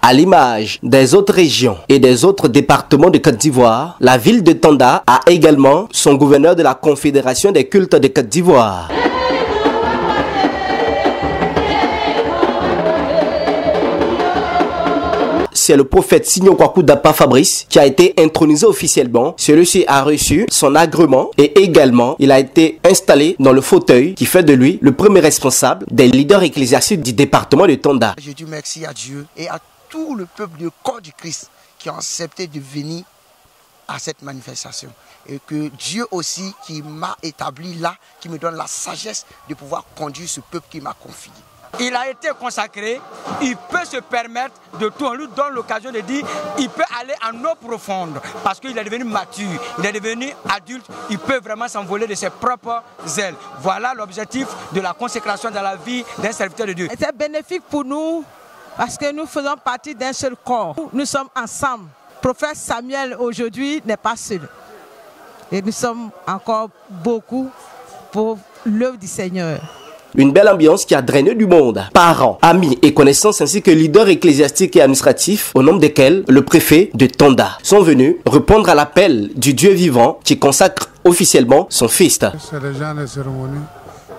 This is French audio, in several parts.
À l'image des autres régions et des autres départements de Côte d'Ivoire, la ville de Tanda a également son gouverneur de la Confédération des cultes de Côte d'Ivoire. C'est le prophète Signon Kwaku Dapa Fabrice qui a été intronisé officiellement. Celui-ci a reçu son agrément et également il a été installé dans le fauteuil qui fait de lui le premier responsable des leaders ecclésiastiques du département de Tanda. Je dis merci à Dieu et à tout le peuple du corps du Christ qui ont accepté de venir à cette manifestation. Et que Dieu aussi qui m'a établi là, qui me donne la sagesse de pouvoir conduire ce peuple qui m'a confié. Il a été consacré, il peut se permettre de tout. On lui donne l'occasion de dire il peut aller en eau profonde parce qu'il est devenu mature, il est devenu adulte, il peut vraiment s'envoler de ses propres ailes. Voilà l'objectif de la consécration dans la vie d'un serviteur de Dieu. C'est bénéfique pour nous parce que nous faisons partie d'un seul corps. Nous sommes ensemble. Le prophète Samuel aujourd'hui n'est pas seul. Et nous sommes encore beaucoup pour l'œuvre du Seigneur. Une belle ambiance qui a drainé du monde. Parents, amis et connaissances ainsi que leaders ecclésiastiques et administratifs, au nombre desquels le préfet de Tanda, sont venus répondre à l'appel du Dieu vivant qui consacre officiellement son fils. C'est des gens de cérémonie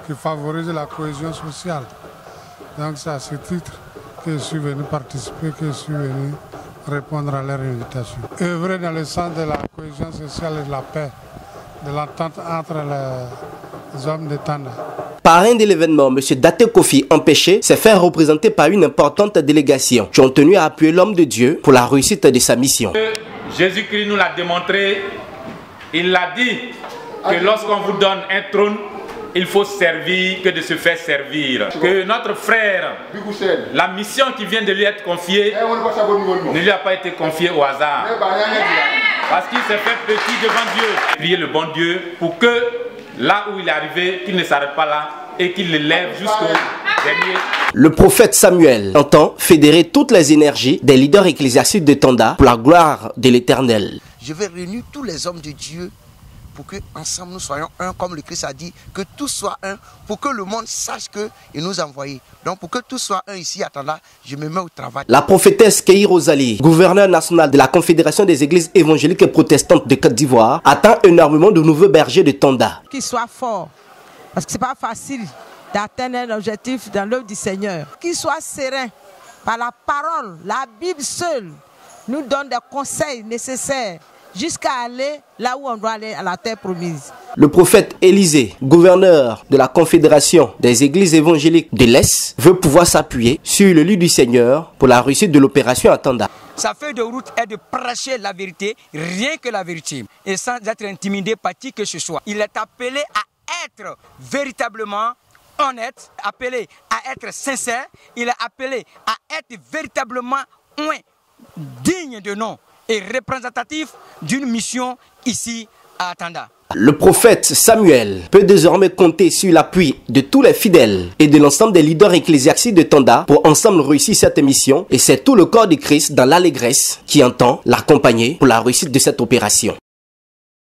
qui favorisent la cohésion sociale. Donc c'est à ce titre que je suis venu participer, que je suis venu répondre à leur invitation. Œuvrer dans le sens de la cohésion sociale et de la paix, de l'entente entre les hommes de Tanda. Parrain de l'événement, M. Date Kofi Empêché s'est fait représenter par une importante délégation qui ont tenu à appuyer l'homme de Dieu pour la réussite de sa mission. Jésus-Christ nous l'a démontré. Il l'a dit que lorsqu'on vous donne un trône, il faut servir que de se faire servir. Que notre frère, la mission qui vient de lui être confiée, ne lui a pas été confiée au hasard. Parce qu'il s'est fait petit devant Dieu. Priez le bon Dieu pour que là où il est arrivé, qu'il ne s'arrête pas là et qu'il l'élève jusqu'au dernier. Le prophète Samuel entend fédérer toutes les énergies des leaders ecclésiastiques de Tanda pour la gloire de l'Éternel. Je vais réunir tous les hommes de Dieu pour que ensemble nous soyons un, comme le Christ a dit, que tous soient un, pour que le monde sache qu'il nous a envoyés. Donc pour que tous soient un ici à Tanda, je me mets au travail. La prophétesse Kei Rosalie, gouverneure nationale de la Confédération des églises évangéliques et protestantes de Côte d'Ivoire, attend énormément de nouveaux bergers de Tanda. Qu'ils soient forts, parce que ce n'est pas facile d'atteindre un objectif dans l'œuvre du Seigneur. Qu'ils soient sereins, par la parole, la Bible seule nous donne des conseils nécessaires jusqu'à aller là où on doit aller, à la terre promise. Le prophète Élisée, gouverneur de la Confédération des églises évangéliques de l'Est, veut pouvoir s'appuyer sur le lit du Seigneur pour la réussite de l'opération à Tanda. Sa feuille de route est de prêcher la vérité, rien que la vérité, et sans être intimidé par qui que ce soit. Il est appelé à être véritablement honnête, appelé à être sincère, il est appelé à être véritablement digne de nom et représentatif d'une mission ici à Tanda. Le prophète Samuel peut désormais compter sur l'appui de tous les fidèles et de l'ensemble des leaders ecclésiastiques de Tanda pour ensemble réussir cette mission. Et c'est tout le corps de Christ dans l'allégresse qui entend l'accompagner pour la réussite de cette opération.